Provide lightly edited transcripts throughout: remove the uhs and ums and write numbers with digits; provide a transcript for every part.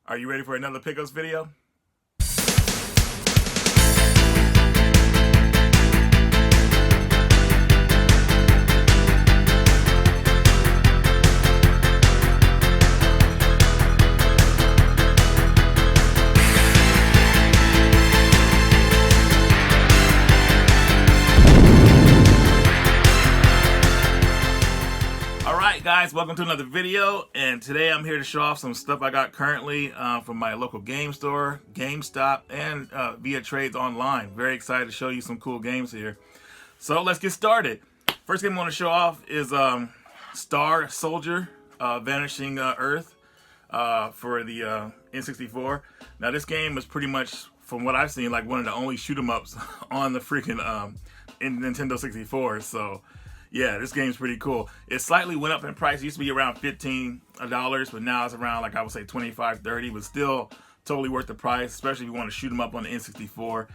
Are you ready for another pickups video? Guys, welcome to another video, and today I'm here to show off some stuff I got currently from my local game store, GameStop, and via trades online. Very excited to show you some cool games here. So let's get started. First game I want to show off is Star Soldier Vanishing Earth for the N64. Now this game is pretty much, from what I've seen, like one of the only shoot 'em ups on the freaking Nintendo 64. So yeah, this game's pretty cool. It slightly went up in price. It used to be around $15, but now it's around, like, I would say $25, $30, but still totally worth the price, especially if you want to shoot them up on the N64.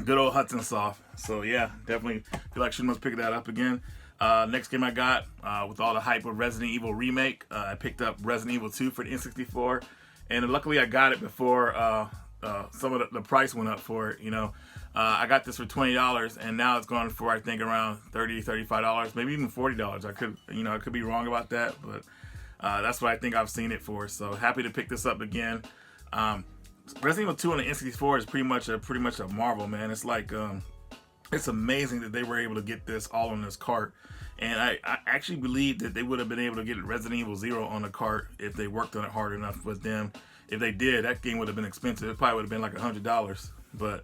Good old Hudson Soft. So yeah, definitely feel like shooting up, picking that up again. Next game I got, with all the hype of Resident Evil Remake, I picked up Resident Evil 2 for the N64, and luckily I got it before some of the price went up for it, you know. I got this for $20, and now it's going for, I think, around $30, $35, maybe even $40. I could be wrong about that, but that's what I think I've seen it for. So happy to pick this up again. Resident Evil 2 on the N64 is pretty much a marvel, man. It's like it's amazing that they were able to get this all on this cart, and I actually believe that they would have been able to get Resident Evil 0 on the cart if they worked on it hard enough with them. If they did, that game would have been expensive. It probably would have been like $100, but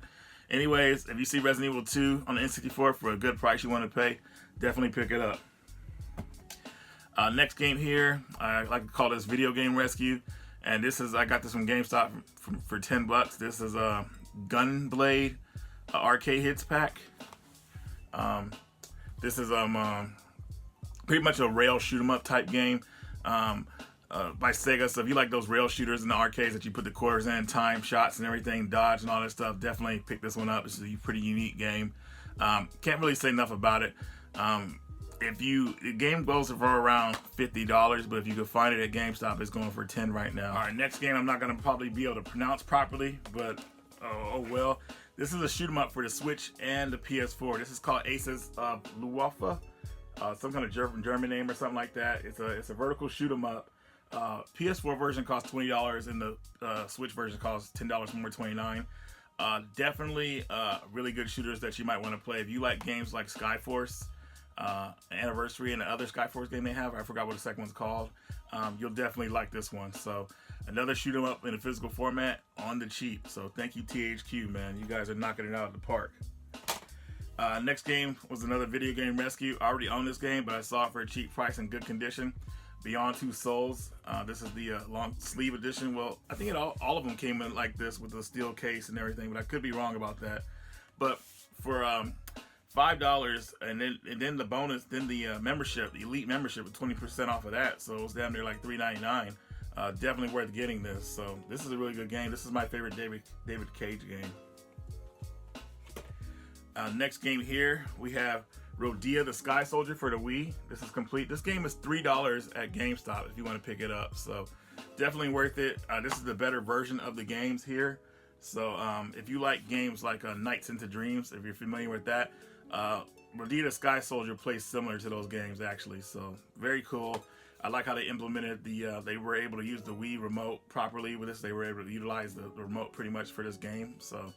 anyways, if you see Resident Evil 2 on the N64 for a good price you want to pay, definitely pick it up. Next game here, I like to call this Video Game Rescue, and this is, I got this from GameStop for $10. This is a Gunblade arcade hits pack. This is pretty much a rail shoot 'em up type game. By Sega, so if you like those rail shooters in the arcades that you put the quarters in, time shots and everything, dodge and all that stuff, definitely pick this one up. It's a pretty unique game. Can't really say enough about it. The game goes for around $50, but if you can find it at GameStop, it's going for $10 right now. All right, next game I'm not going to probably be able to pronounce properly, but oh well. This is a shoot 'em up for the Switch and the PS4. This is called Asus Loofah, some kind of German name or something like that. It's a vertical shoot 'em up. PS4 version costs $20, and the Switch version costs $10 more, $29. Definitely really good shooters that you might want to play if you like games like Skyforce, Anniversary, and the other Skyforce game they have. I forgot what the second one's called. You'll definitely like this one. So another shoot 'em up in a physical format on the cheap. So thank you, THQ, man. You guys are knocking it out of the park. Next game was another Video Game Rescue. I already own this game, but I saw it for a cheap price in good condition. Beyond Two Souls. This is the long sleeve edition. Well, I think all of them came in like this with the steel case and everything, but I could be wrong about that. But for $5, and then the bonus, then the membership, the elite membership, with 20% off of that. So it was down there like $3.99. Definitely worth getting this. So this is a really good game. This is my favorite David Cage game. Next game here, we have Rodea the Sky Soldier for the Wii. This is complete. This game is $3 at GameStop if you want to pick it up. So definitely worth it. This is the better version of the games here. So if you like games like Nights into Dreams, if you're familiar with that, Rodea the Sky Soldier plays similar to those games actually. So very cool. I like how they implemented they were able to use the Wii remote properly with this. They were able to utilize the remote pretty much for this game. So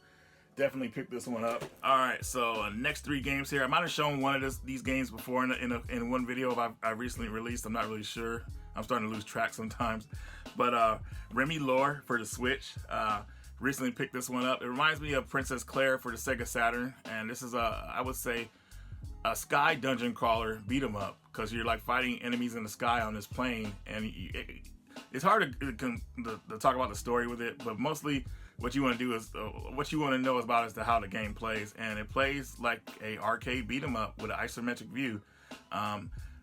definitely pick this one up. All right, so next 3 games here. I might have shown one of these games before in one video I recently released. I'm not really sure. I'm starting to lose track sometimes. But Remi Lore for the Switch. Recently picked this one up. It reminds me of Princess Claire for the Sega Saturn, and this is I would say a sky dungeon crawler beat 'em up, because you're like fighting enemies in the sky on this plane, and it's hard to talk about the story with it, but mostly what you want to do is what you want to know about is how the game plays, and it plays like a arcade beat 'em up with an isometric view.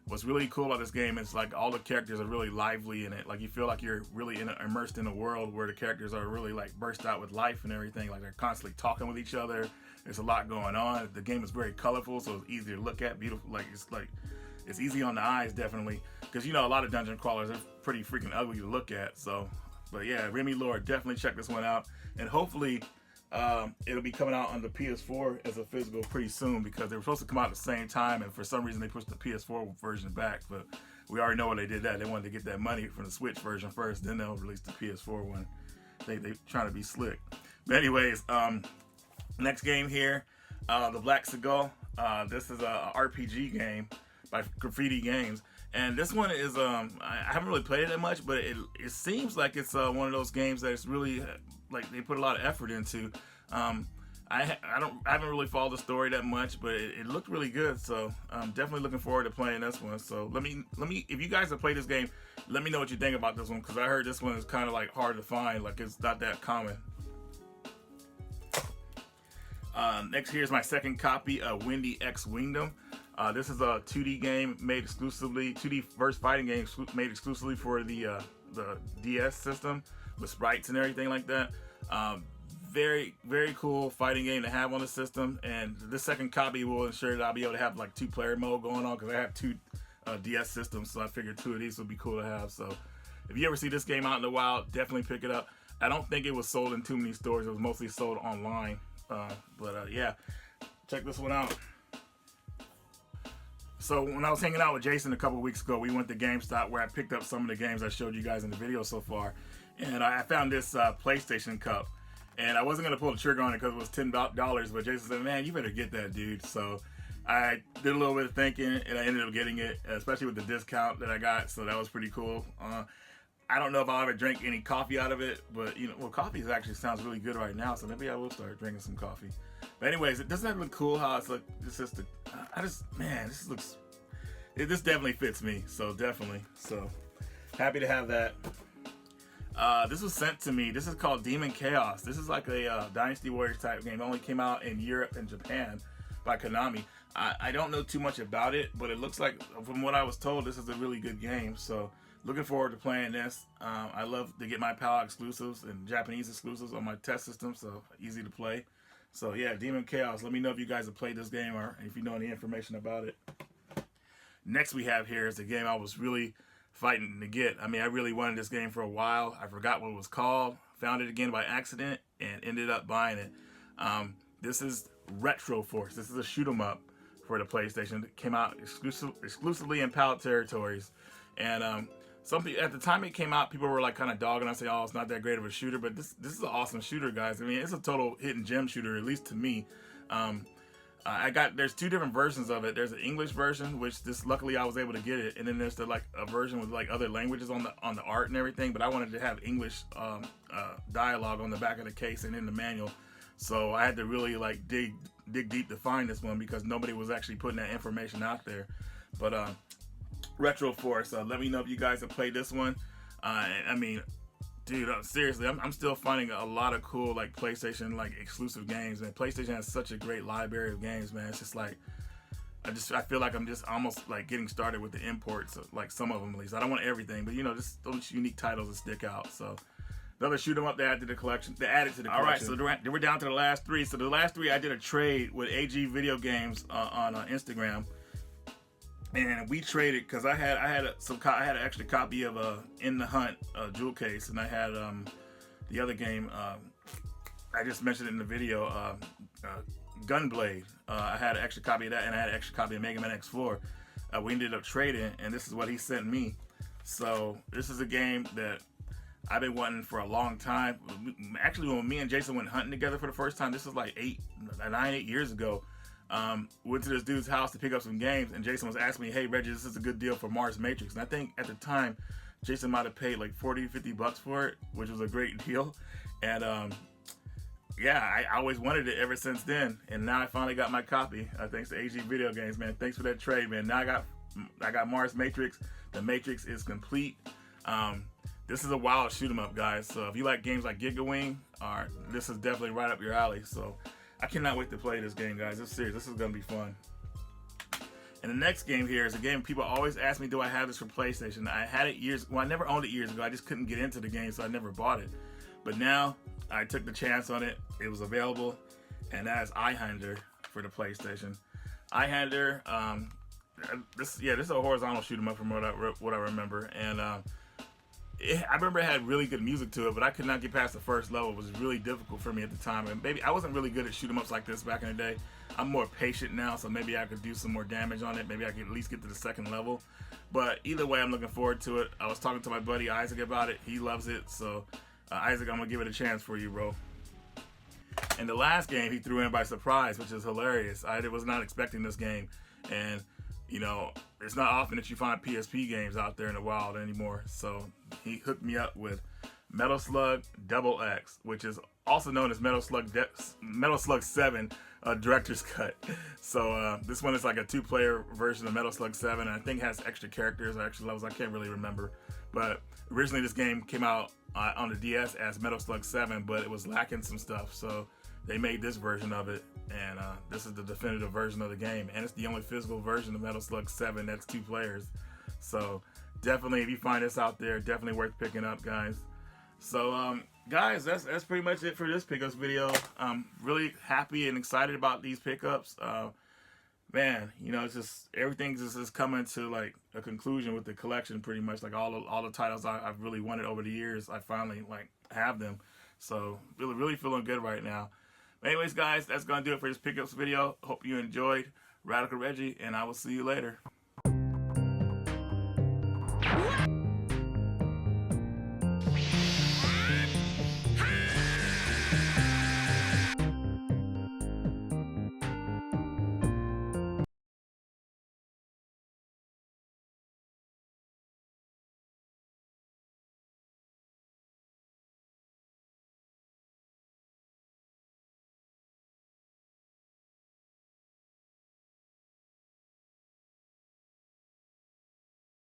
What's really cool about this game is like all the characters are really lively in it. Like you feel like you're really immersed in a world where the characters are really like burst out with life and everything. Like they're constantly talking with each other. There's a lot going on. The game is very colorful, so it's easy to look at. Beautiful, it's easy on the eyes, definitely, because you know a lot of dungeon crawlers are pretty freaking ugly to look at. So But yeah, Remi Lore, definitely check this one out. And hopefully it'll be coming out on the PS4 as a physical pretty soon, because they were supposed to come out at the same time, and for some reason they pushed the PS4 version back. But we already know why they did that. They wanted to get that money from the Switch version first, then they'll release the PS4 one. They trying to be slick. But anyways, next game here, the Black Seagull. This is a RPG game by Graffiti Games, and this one is I haven't really played it that much, but it seems like it's one of those games that it's really like they put a lot of effort into. I haven't really followed the story that much, but it looked really good, so I'm definitely looking forward to playing this one. So let me if you guys have played this game, let me know what you think about this one, because I heard this one is kind of like hard to find, like it's not that common. Next, here's my second copy of Windy X Wingdom. This is a 2D game made exclusively, 2D verse fighting game made exclusively for the DS system with sprites and everything like that. Very, very cool fighting game to have on the system, and this second copy will ensure that I'll be able to have like 2-player mode going on, because I have 2 DS systems, so I figured 2 of these would be cool to have. So if you ever see this game out in the wild, definitely pick it up. I don't think it was sold in too many stores. It was mostly sold online. Yeah, check this one out. So when I was hanging out with Jason a couple weeks ago, we went to GameStop, where I picked up some of the games I showed you guys in the video so far, and I found this PlayStation Cup, and I wasn't gonna pull the trigger on it because it was $10, but Jason said, "Man, you better get that, dude." So I did a little bit of thinking, and I ended up getting it, especially with the discount that I got. So that was pretty cool. I don't know if I'll ever drink any coffee out of it, but you know, well, coffee actually sounds really good right now, so maybe I will start drinking some coffee. But anyways, doesn't that look cool? How it's like, it's just man, this definitely fits me. So definitely, so happy to have that. This was sent to me. This is called Demon Chaos. This is like a Dynasty Warriors type game. It only came out in Europe and Japan by Konami. I don't know too much about it, but it looks like, from what I was told, this is a really good game. So looking forward to playing this. I love to get my PAL exclusives and Japanese exclusives on my test system, so easy to play. So yeah, Demon Chaos. Let me know if you guys have played this game, or if you know any information about it. Next we have here is the game I was really fighting to get. I mean, I really wanted this game for a while. I forgot what it was called, found it again by accident, and ended up buying it. This is Retro Force. This is a shoot 'em up for the PlayStation. It came out exclusively in PAL territories, and something at the time it came out, people were like kind of dogging on, saying, "Oh, it's not that great of a shooter." But this is an awesome shooter, guys. I mean, it's a total hidden gem shooter, at least to me. There's 2 different versions of it. There's an English version, which luckily I was able to get it, and then there's a version with like other languages on the art and everything. But I wanted to have English dialogue on the back of the case and in the manual, so I had to really like dig deep to find this one, because nobody was actually putting that information out there. But Retro Force, let me know if you guys have played this one. I mean, dude, seriously, I'm still finding a lot of cool like PlayStation like exclusive games, and PlayStation has such a great library of games, man. It's just like I feel like I'm just almost like getting started with the imports, like some of them at least. I don't want everything, but you know, just those unique titles that stick out. So another shoot 'em up they added to the collection. All right, so we're down to the last 3. So the last 3, I did a trade with AG Video Games on Instagram. And we traded, because I had an extra copy of In the Hunt jewel case, and I had the other game I just mentioned it in the video, Gunblade. I had an extra copy of that, and I had an extra copy of Mega Man X4. We ended up trading, and this is what he sent me. So this is a game that I've been wanting for a long time. Actually, when me and Jason went hunting together for the first time, this was like 8 years ago. Went to this dude's house to pick up some games, and Jason was asking me, "Hey Reggie, this is a good deal for Mars Matrix." And I think at the time Jason might have paid like $40-50 for it, which was a great deal. And yeah, I always wanted it ever since then, and now I finally got my copy, thanks to AG Video Games, man. Thanks for that trade, man. Now I got Mars Matrix. The Matrix is complete. This is a wild shoot 'em up, guys. So if you like games like Giga Wing, this is definitely right up your alley. So I cannot wait to play this game, guys. It's serious. This is gonna be fun. And the next game here is a game people always ask me, do I have this for PlayStation? I had it I never owned it years ago. I just couldn't get into the game, so I never bought it. But now I took the chance on it. It was available, and that is Einhander for the PlayStation. Einhander, this is a horizontal shoot 'em up from what I remember, and I remember it had really good music to it, but I could not get past the first level. It was really difficult for me at the time, and maybe I wasn't really good at shoot 'em ups like this back in the day. I'm more patient now, so maybe I could do some more damage on it. Maybe I could at least get to the second level. But either way, I'm looking forward to it. I was talking to my buddy Isaac about it. He loves it, so Isaac, I'm gonna give it a chance for you, bro. And the last game he threw in by surprise, which is hilarious. I was not expecting this game, and you know, it's not often that you find PSP games out there in the wild anymore. So he hooked me up with Metal Slug Double X, which is also known as Metal Slug 7 Director's Cut. So this one is like a 2-player version of Metal Slug 7, and I think has extra characters or extra levels. I can't really remember. But originally this game came out on the DS as Metal Slug 7, but it was lacking some stuff. So they made this version of it, and this is the definitive version of the game, and it's the only physical version of Metal Slug 7 that's 2 players. So definitely, if you find this out there, definitely worth picking up, guys. So guys, that's pretty much it for this pickups video. I'm really happy and excited about these pickups. Man, you know, it's just everything's just coming to like a conclusion with the collection, pretty much. Like all the titles I've really wanted over the years, I finally like have them. So really feeling good right now. Anyways, guys, that's going to do it for this pickups video. Hope you enjoyed. Radical Reggie, and I will see you later.